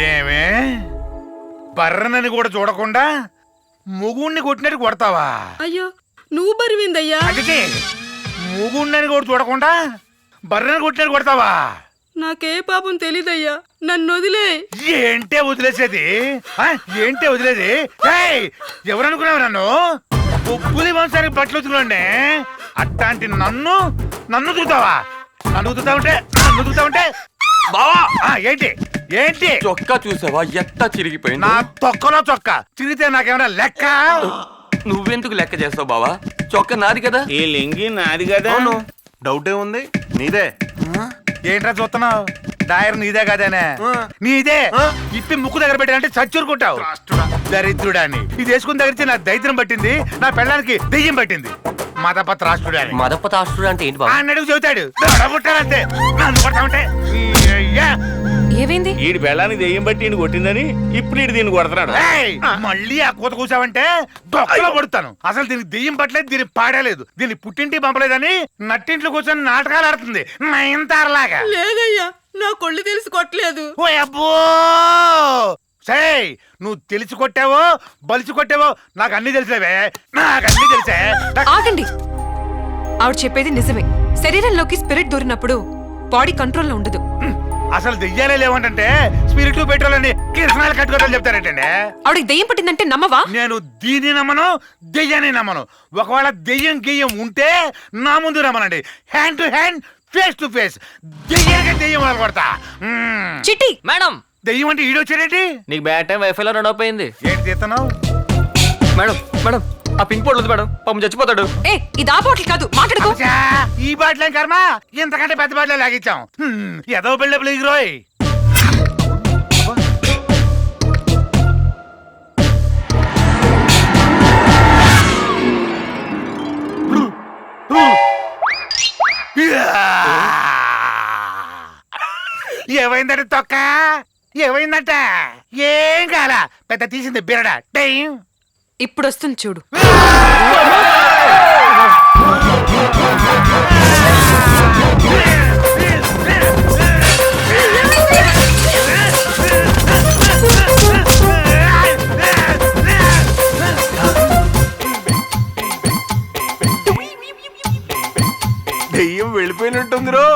ఏమే బర్రనని కూడా చూడకుండా ముగుణ్ణి కొట్టినట్టు కొడతావా? అయ్యో నువ్వు బరివిందయ్యా. అందుకే ముగుణ్ణని కూడా చూడకుండా బర్రని కొట్టినట్టు కొడతావా? నాకే పాపం తెలీదయ్యా, నన్ను వదిలే. ఏంటే వదిలేసేది? ఏంటే వదిలేది? ఎవరనుకున్నావు నన్ను? బొబ్బులి వంశానికి బట్టలు ఉతుకులండి. అట్లాంటి నన్ను చూతావా? నన్ను చూతావుంటే బావా ఏంటి ఏంటి? చొక్కా చూసావా ఎట్టా చిరిగిపోయింది? నా తొక్కలో చొక్క చిరిగితే నాకేమైనా లెక్క? నువ్వెందుకు లెక్క చేస్తావు బావా? చొక్క నాది కదా. ఈ లింగి నాది కదా. డౌటే ఉంది, నీదే. ఏంట్రా చూస్తున్నావు? డైర్ నీదే కదేనే? నీదే. ఇప్పి ముక్కు దగ్గర పెట్టాలంటే చచ్చూరుకుంటావు. దరిద్రుడాన్ని ఇది వేసుకుని దగ్గర నా దైత్యం పట్టింది, నా పెళ్ళానికి దెయ్యం పట్టింది. మదపత రాష్ట్రుడాన్ని. మదపత రాష్ట్రుడు అంటే ఏంటి బావా? అన్నడుగు చెబుతాడు. పుట్టాలంతే నన్ను కొడతామంటే. ఏమైంది? ఈడి పెళ్ళానికి దెయ్యం బట్టి ఈయన కొట్టిందని ఇప్పుడు ఈడు దీన్ని కొడుతున్నాడు. మళ్ళీ ఆ కూత కూసావంటే దొక్కలో పడుతాను. అసలు దీనికి దెయ్యం పట్టలేదు, దీనికి పాడలేదు, దీన్ని పుట్టింటి పంపలేదని నట్టింట్లో కూర్చొని నాటకాలు ఆడుతుంది నయంతారలాగా. లేదయ్యా, నా కొళ్ళు తెలిసి కొట్టలేదు. ఓ అబ్బో సే, నువ్వు తెలిసి కొట్టావో బలిసి కొట్టావో నాకు అన్ని తెలిసేవే, నాకు అన్ని తెలిసే. ఆగండి, ఆవిడ చెప్పేది నిజమే. శరీరంలోకి స్పిరిట్ దూరినప్పుడు బాడీ కంట్రోల్లో ఉండదు. అసలు దెయ్యాలే లేవంటే స్పిరిట్ పెట్రోల్ అని కిరసనాలు కట్టుకోవాలని చెప్తారేంటండి. ఆవిడకి దెయ్యం పట్టిందంటే నమ్మవా? నేను దీన్ని నమ్మను, దెయ్యాన్ని నమ్మను. ఒకవేళ దెయ్యం గియ్యం ఉంటే నా ముందు రమ్మనండి, hand to hand, face to face. దెయ్యానికి దెయ్యం వాళ్ళు కొడతా. చిట్టి మేడం, దెయ్యం అంటే ఈడొచ్చాడేంటి? నీకు బ్యాడ్ టైం వైఫై లో రన్ అయిపోయింది. ఏంటి తీస్తున్నావు? మేడం మేడం ఆ పింక్ బోర్డు మేడం, పాపం చచ్చిపోతాడు. ఏ ఇది ఆ బాటిల్ కాదు, మాట్లాడుకో. ఈ బాటిల్ కర్మ, ఇంతకంటే పెద్ద బాటిల్ లాగిచ్చాం. ఏదో బిల్డప్ లీగ్రోయ్. ఏమైందంటే తొక్క? ఏమైందంట? ఏం కాల, పెద్ద తీసింది బిరడా. టైం ఇప్పుడు వస్తుంది చూడు. దెయ్యం వెళ్ళిపోయినట్టుంది రో.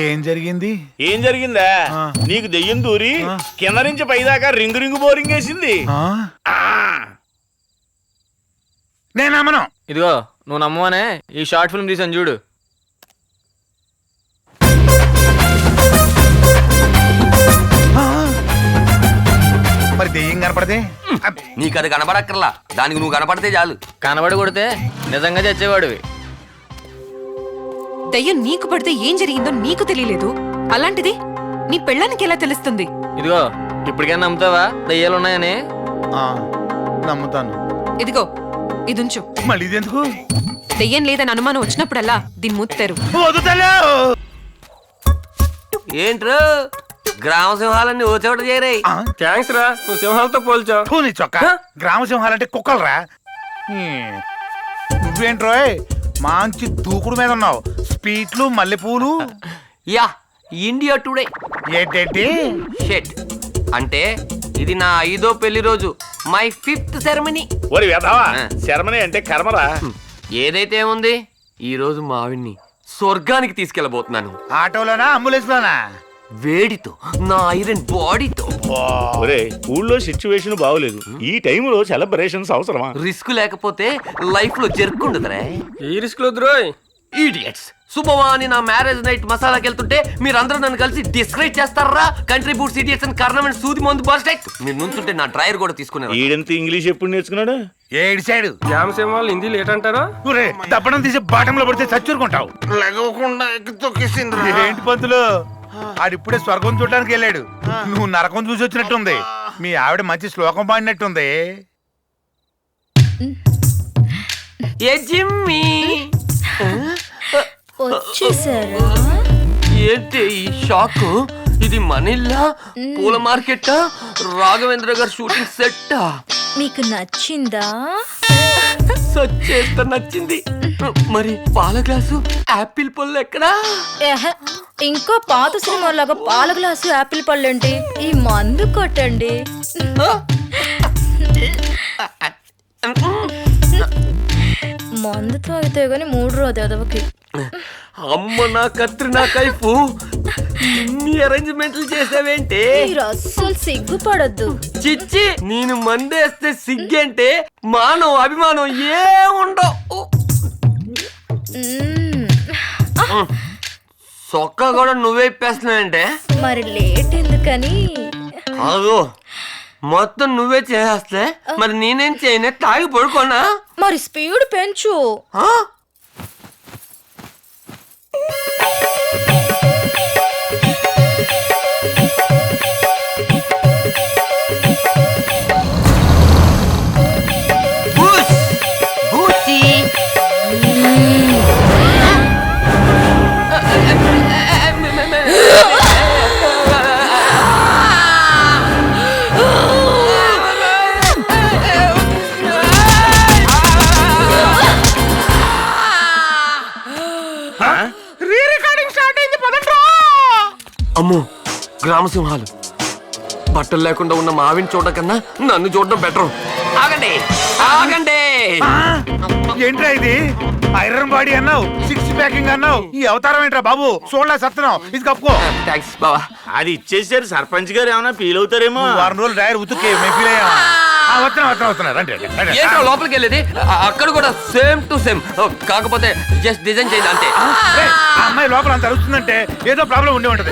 ఏం జరిగింది? ఏం జరిగిందా? నీకు దెయ్యం దూరి కింద నుంచి పైదాకా రింగు రింగు బోరింగ్ వేసింది. నేను నమ్మను. ఇదిగో నువ్వు నమ్మవనే ఈ షార్ట్ ఫిల్మ్ తీసాను చూడు. మరి దెయ్యం కనపడదే? నీకు అది కనబడక్కర్లా, దానికి నువ్వు కనపడితే చాలు. కనబడి కొడితే నిజంగా చచ్చేవాడివి. దయ్యం నీకు పడితే ఏం జరిగిందో నీకు తెలియలేదు, అలాంటిది నీ పెళ్ళానికి ఎలా తెలుస్తుంది? ఇదిగో ఇప్పటికైనా నమ్ముతావా దయ్యాలున్నాయని? నమ్ముతాను. ఇదిగో ఇదుంచు. మళ్ళీ ఇది ఎందుకు? దెయ్యం లేదని అనుమానం వచ్చినప్పుడల్లా దీన్ని మూతారు. ఏంట్రో గ్రామ సింహాలన్నీ ఓ చోట చేరాయి. థ్యాంక్స్ రా, నువ్వు సింహాలతో పోల్చావు. నీ చొక్క గ్రామ సింహాలంటే కుక్కలరా. నువ్వేంట్రోయ్ మంచి దూకుడు మీద ఉన్నావు. స్పీట్లు మల్లెపూలు. Yeah India Today. ఏంటేంటి? షెట్ అంటే ఇది నా 5వ పెళ్లి రోజు, మై 5th సెరమనీ. ఒరి వెధవా, శర్మని అంటే కర్మరా. ఏదైతే ఉంది ఈ రోజు మా ఆవిడ్ని స్వర్గానికి తీసుకెళ్లబోతున్నాను. ఆటోలోనా అంబులెన్స్ లోనా? వేడితో, నా ఐరన్ బాడీతో. ఒరే ఊళ్ళో సిచ్యువేషన్ బాగోలేదు, ఈ టైంలో సెలబ్రేషన్స్ అవసరమా? రిస్క్ లేకపోతే లైఫ్ లో జరుపుకుంటుందరే. ఈ రిస్క్ లో ద్రోయ్ ఈడియట్స్. శుభవాని నా మ్యారేజ్ నైట్ మసాలాకి వెళ్తుంటే మీరందరూ నన్ను కలిసి డిస్క్రైబ్ చేస్తారా? కంట్రిబ్యూట్స్ ఇడియట్స్ అని కారణం సూది మందు బర్స్టెక్. మీరు నుంచుంటే నా డ్రైవర్ కూడా తీసుకున్నారు. ఈడంత ఇంగ్లీష్ ఎప్పుడు నేర్చుకున్నాడు? ఏడు సైడు జామ సింహాలు హిందీలో ఏటంటారా? దప్పడం తీసి బాటంలో పడితే చచ్చూరుకుంటావు. లెగవకుండా తొక్కేసింది. ఏంటి పంతులు, ఆడిప్పుడే స్వర్గం చూడటానికి వెళ్ళాడు, నువ్వు నరకం చూసి వచ్చినట్టుంది. మీ ఆవిడ మంచి శ్లోకం పాడినట్టుంది. ఏ జిమ్మి వచ్చేసారా? ఏంటి ఈ షాక్? ఇది మనీలా పూల మార్కెట్, రాఘవేంద్ర గారు షూటింగ్ సెట్. మీకు నచ్చిందా? సచ్చేస్త నచ్చింది. మరి పాల గ్లాసు యాపిల్ పళ్ళు ఎక్కడా? ఏహే, ఇంకా పాత సినిమాలాగా పాల గ్లాసు యాపిల్ పళ్ళండి. ఈ మందు కొట్టండి. మందు తాగితే గాని 3 రోజు ఎదవకి. అమ్మ నా కత్రి నా కైపు, ఇన్ని అరేంజ్మెంట్లు చేసావేంటి? మీరు అస్సలు సిగ్గుపడద్దు. చిచ్చి, నేను మందేస్తే సిగ్గంటే మానవ అభిమానం ఏ ఉండవు. సొక్క కూడా నువ్వే ఇప్పేస్తున్నావంటే మరి లేట్ ఎందుకని? అదో మొత్తం నువ్వే చేసేస్తే మరి నేనేం చేయనే? తాగి పడుకోనా? మరి స్పీడ్ పెంచు. ఆ? బూస్! బూసి! అమ్మో, గ్రామసింహాలు బట్టలు లేకుండా ఉన్న మావిని చూడడం కన్నా నన్ను చూడడం బెటర్. ఆగండి, ఆగండి. ఏంట్రా ఇది? ఐరన్ బాడీ అన్నావు, 6 ప్యాకింగ్ అన్నావు, ఈ అవతారం ఏంట్రా బాబు? చూడలే సత్తున్నావు, ఇది కప్పుకో. థ్యాంక్స్ బావా. అది ఇచ్చేసారు, సర్పంచ్ గారు ఏమైనా ఫీల్ అవుతారేమో. 2 రోజులు డ్రైవర్ ఉతుకే మేము ఫీల్ అయ్యామా? వస్తున్నా రండి, రండి. ఏంటో లోపలికి వెళ్ళేది? అక్కడ కూడా సేమ్ టు సేమ్, కాకపోతే జస్ట్ డిజైన్ చేయండి అంతే. ఏయ్, ఆ అమ్మాయి లోపల అంత అరుస్తుందంటే ఏదో ప్రాబ్లం ఉండి ఉంటది.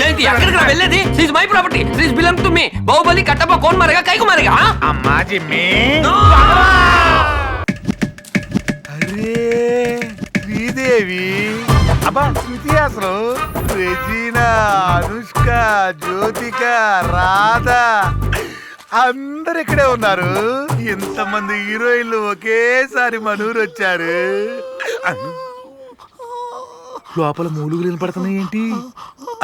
ఏంటి ఎక్కడికి రా వెళ్ళేది? This my property, this belong to me. Baahubali Kattappa కోన్ మరగా కైకు మరగా. అమ్మా జిమ్మి. అరే శ్రీదేవి, అబ్బా శృతి అసలు, రెజీనా, అనుష్క, జ్యోతిక, రాధ అందరు ఇక్కడే ఉన్నారు. ఇంతమంది హీరోయిన్లు ఒకేసారి మనూరు వచ్చారు. లోపల మూలుగులు వినపడుతున్నాయి ఏంటి?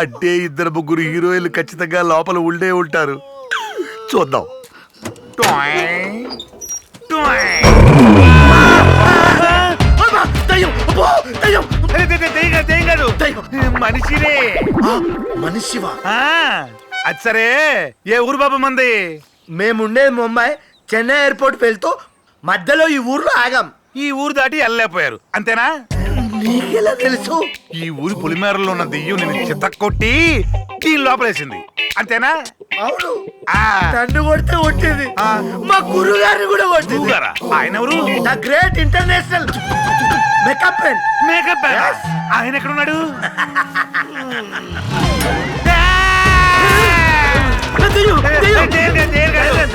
అంటే 2-3 హీరోయిన్లు ఖచ్చితంగా లోపల ఉండే ఉంటారు. చూద్దాం. మనిషినే. మనిషివా? అది సరే, ఏ ఊరు బాబు మంది? మేముండేది ముంబై. చెన్నై ఎయిర్పోర్ట్ వెళ్తూ మధ్యలో ఈ ఊర్లో ఆగాం. ఈ ఊరు దాటి వెళ్ళలేకపోయారు అంతేనా? నీకెలా తెలుసు? ఈ ఊరి పొలిమేరలో ఉన్న దెయ్యం నేను చిత్తకొట్టి దీని లోపలేసింది అంతేనా? అవును. ఆ, నన్ను కొడితే కొట్టింది, మా గురువు గారిని కూడా కొట్టింది. ఊరుగారా? ఆయన ఎవరు? The great international makeup man. Makeup man. ఆయన ఎక్కడున్నాడు?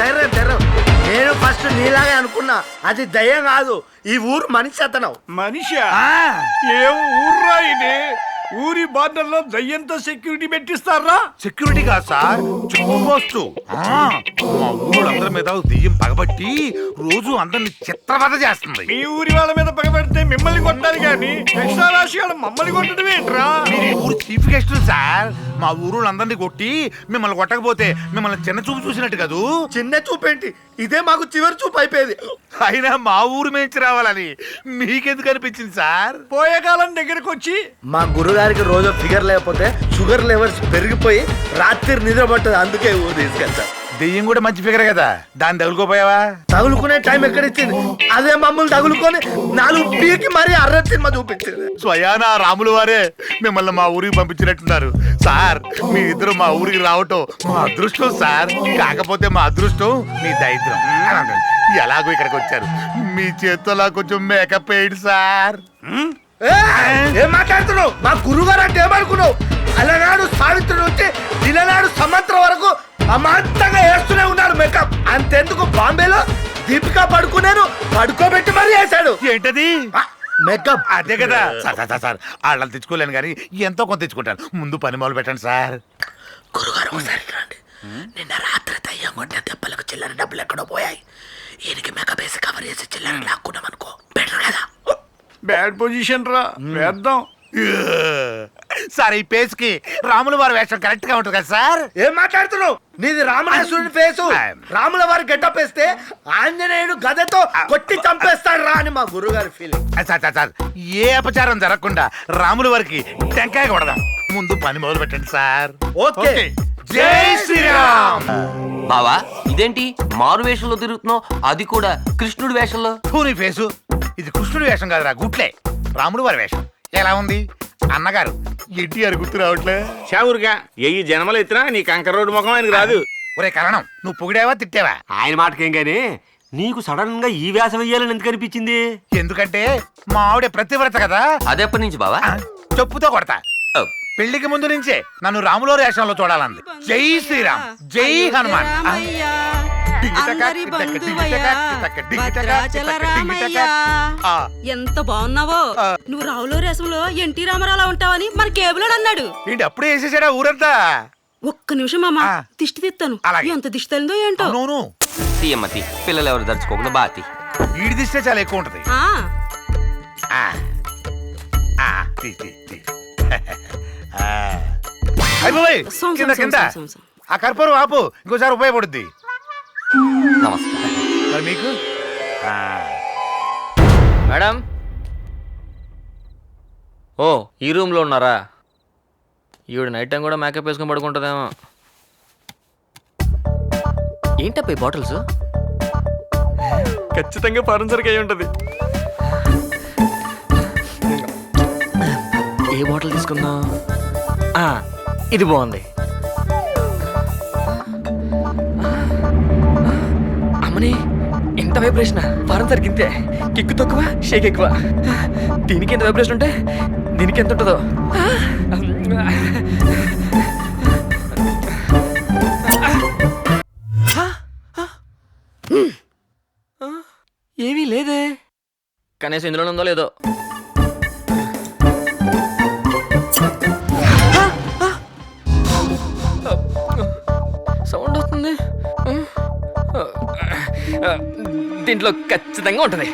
ధైర్యం. నేను ఫస్ట్ నీలాగే అనుకున్నా, అది దయ్యం కాదు, ఈ ఊరు మనిషి అతను. మనిషా? ఆ, ఏం ఊర్రా ఇది? ఊరి బార్డర్లో దయ్యంతో సెక్యూరిటీ పెట్టిస్తారా? సెక్యూరిటీ కాదు సార్, చెక్ పోస్ట్. మా ఊరు అందరి మీద దెయ్యం పగబట్టి రోజు అందరిని చిత్రవద చేస్తుంది. మీ ఊరి వాళ్ళ మీద పగబెడితే మిమ్మల్ని కొట్టాలి కానీ ఎక్స్ట్రా రాశి వాళ్ళు మమ్మల్ని కొట్టడం ఏంట్రా? మీరు ఈ ఊరు చీఫ్ గెస్ట్ సార్. మా ఊరు అందరినీ కొట్టి మిమ్మల్ని కొట్టకపోతే మిమ్మల్ని చిన్న చూపు చూసినట్టు కదూ. చిన్న చూపేంటి, ఇదే మాకు చివరి చూపు అయిపోయేది. అయినా మా ఊరు మేంచి రావాలని మీకెందుకు అనిపించింది సార్? పోయే కాలం దగ్గరకు వచ్చి మా గురుగారికి రోజు ఫిగర్ లేకపోతే షుగర్ లెవెల్స్ పెరిగిపోయి రాత్రి నిద్ర పట్టదు, అందుకే ఊరు తీసుకెళ్తా. దెయ్యం కూడా మంచి ఫిగర్ కదా, దాన్ని తగులుకోపోయావా? తగులుకునే టైం ఎక్కడిచ్చింది? అదే మమ్మల్ని తగులుకొని 4 పీకి మరీ అర్ర సినిమా చూపించింది. స్వయానా రాములు వారే మిమ్మల్ని మా ఊరికి పంపించినట్టున్నారు సార్. మీ ఇద్దరు మా ఊరికి రావటం మా అదృష్టం సార్. కాకపోతే మా అదృష్టం మీ దరిద్రం. ఎలాగో ఇక్కడికి వచ్చారు, మీ చేతితో కొంచెం మేకప్ వేయండి సార్. ఏం మాట్లాడుతున్నావు? మా గురుగారు అంటే ఏమనుకున్నావు? అలనాడు సావిత్రి నుంచి ఇలనాడు సమంత్రం వరకు అమాంతంగా వేస్తూనే ఉన్నాడు మేకప్. అంతెందుకు బాంబేలో దీపికా పడుకునేను పడుకోబెట్టి మరీ వేశాడు. ఏంటది? మేకప్. అదే కదా సార్. సార్ వాళ్ళని తెచ్చుకోలేను కానీ ఎంతో కొంత తెచ్చుకుంటాను. ముందు పని మొదలు పెట్టండి సార్. గురుగారు ఒకసారి రండి. నిన్న రాత్రి దయ్యం కొట్టే దెబ్బలకు చిల్లర డబ్బులు ఎక్కడో పోయాయి. ఈయనకి మేకప్ వేసి కవర్ చేసి చిల్లర లాక్కున్నాం అనుకో, బెటర్ కదా. బ్యాడ్ పొజిషన్ రా, వేద్దాం. సార్ ఈ పేస్ కి రాముల వారి వేషం కరెక్ట్ గా ఉంటుంది కదా సార్? ఏం మాట్లాడుతున్నావు? నీది రామణాసురుడి ఫేసు. రాముల వారి గెటప్ వేస్తే ఆంజనేయుడు గదతో కొట్టి చంపేస్తాడు రా అని మా గురుగారి ఫీలింగ్. సార్ ఏ అపచారం జరగకుండా రాముల వారికి టెంకాయ కొడదాం. ముందు పని మొదలు పెట్టండి సార్. ఓకే. జై శ్రీరామ్. బావా ఇదేంటి మారు వేషంలో తిరుగుతున్నావు, అది కూడా కృష్ణుడి వేషంలో? నీ ఫేసు ఇది కృష్ణుడి వేషం కాదురా, గుట్లే రాముడు వారి వేషం. ఎలా ఉంది అన్నగారు? ఎన్టీఆర్ గుర్తు రావట్లే? షావురుగా ఏ జన్మలు ఎత్తినా నీ కంకర రోడ్డు ముఖం ఆయనకు రాదు. ఒరే కరణం, నువ్వు పొగిడావా తిట్టావా? ఆయన మాటకేం గానీ నీకు సడన్ గా ఈ వేషం వెయ్యాలని ఎందుకు అనిపించింది? ఎందుకంటే మా ఆవిడ ప్రతివ్రత కదా. అదెప్పటి నుంచి బావా? చెప్పుతో కొడతా. పెళ్లికి ముందు నుంచే నన్ను రాములో వేషంలో చూడాలంది. జై శ్రీరామ్, జై హనుమాన్. అందరి బంధువయ్యా, భద్రాచల రామయ్యా. ఎంత బాగున్నావో. నువ్వు రావులో రేసంలో ఎన్టీ రామారావులా ఉంటావని మన కేబులోడు అన్నాడు. ఏంటి అప్పుడే వేసేసాడా ఊరంతా? ఒక్క నిమిషం మామ, దిష్టి తీస్తాను. అలాగే. ఎంత దిష్టి తేలిందో ఏంటో. అవును, తీయమ్మతి పిల్లలు ఎవరు దర్చుకోకుండా బాతి. వీడి దిష్టే చాలా ఎక్కువ ఉంటది. ఆ, అయిపోయి సోం, కింద సోం, కింద సోం, సోం. ఆ కర్పూరం ఆపు, ఇంకోసారి ఉపయోగపడుద్ది నమస్కారం మరి మీకు. మేడం, ఓ ఈ రూమ్లో ఉన్నారా? ఈవిడ నైట్ టైం కూడా మేకప్ వేసుకొని పడుకుంటుందేమో. ఏంటప్ప ఈ బాటిల్స్? ఖచ్చితంగా ఫారెన్ సరికి అయి ఉంటుంది. ఏ బాటిల్ తీసుకుందాం? ఇది బాగుంది. అమ్మని ఎంత వైబ్రేషన్! ఫారెన్ సరికి ఇంతే, కిక్కు తక్కువ షేక్ ఎక్కువ. దీనికి ఎంత వైబ్రేషన్ ఉంటే దీనికి ఎంత ఉంటుందో. ఏమీ లేదే, కనీసం ఇందులో ఉందో లేదో. సౌండ్ వస్తుంది. దీంట్లో ఖచ్చితంగా ఉంటుంది.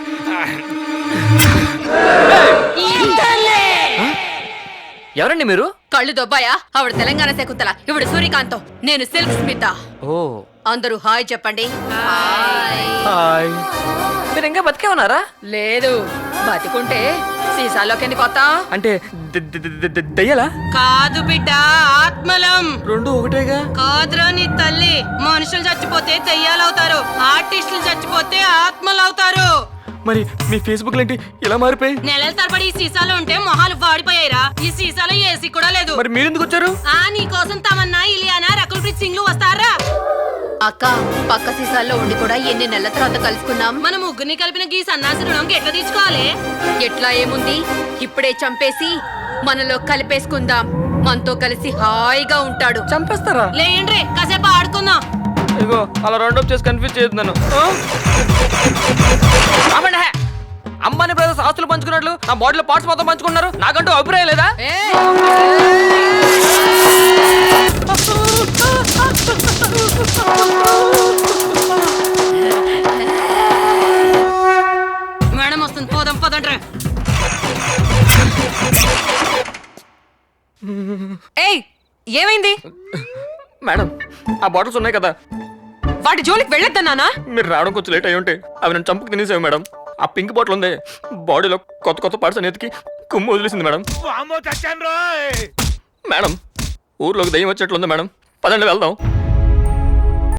ఎవరండి మీరు? కళ్ళు దొబ్బాయా? ఆవిడ తెలంగాణ శకుంతల, ఇవిడు సూర్యకాంతం, నేను సిల్క్ స్మిత. ఓ అందరూ హాయ్ చెప్పండి. హాయ్. మీరు ఇంకా బతికే ఉన్నారా? లేదు, బతికుంటే సీసాలోకి ఎందుకు వస్తాం? అంటే దయ్యలా? కాదు బిడ్డ, ఆత్మలం. రెండు ఒకటేగా. కాదురా నీ తల్లి. మనుషులు చచ్చిపోతే దెయ్యాలవుతారు, ఆర్టిస్టులు చచ్చిపోతే ఆత్మలవుతారు. మరి మీ ఫేస్బుక్ ఏంటి ఇలా మారిపోయి? నెలల తరబడి ఈ సీసాలో ఉంటే మొహాలు వాడిపోయాయిరా. ఈ సీసాలో ఏసీ కూడా లేదు. మరి మీరు ఎందుకు వచ్చారు? నీ కోసం తమన్నా, ఇలియానా, రకుల్ ప్రీత్ సింగ్ వస్తారా? అక్క, పక్క సీసాల్లో ఉండి కూడా ఎన్ని నెలల తర్వాత కలుసుకున్నాం. మన ముగ్గురిని కలిపిన గీ సన్నాసి రుణం ఎట్లా తీర్చుకోవాలి? ఎట్లా ఏముంది, ఇప్పుడే చంపేసి మనలో కలిపేసుకుందాం. మనతో కలిసి హాయిగా ఉంటాడు. చంపేస్తారా? లేండ్రే, కాసేపు ఆడుకుందాం. ఇగో అలా రౌండ్ అప్ చేసి కన్ఫ్యూజ్ చేస్తున్నాను. అంబానీ బ్రదర్స్ ఆస్తులు పంచుకున్నట్లు నా బాడీలో పార్ట్స్ మొత్తం పంచుకున్నారు. నాకంటూ అభిప్రాయం లేదా? మేడం వస్తుంది, పోదాం పదండ్రా. ఏయ్, ఏమైంది? మేడం, ఆ బాటిల్స్ ఉన్నాయి కదా, వాటి జోలికి వెళ్ళొద్దన్నానా? మీరు రావడం కొంచెం లేట్ అయ్యి ఉంటే అవి నన్ను చంపుకు తినేసావు మేడం. ఆ పింక్ బాటిల్ ఉంది, బాడీలో కొత్త కొత్త పార్ట్స్ అనేతికి కుమ్ము వదిలేసింది మేడం. వామ్మో, చచ్చాను రోయ్. మేడం, ఊర్లోకి దయ్యం వచ్చేట్లుంది మేడం, పదండి వెళ్దాం.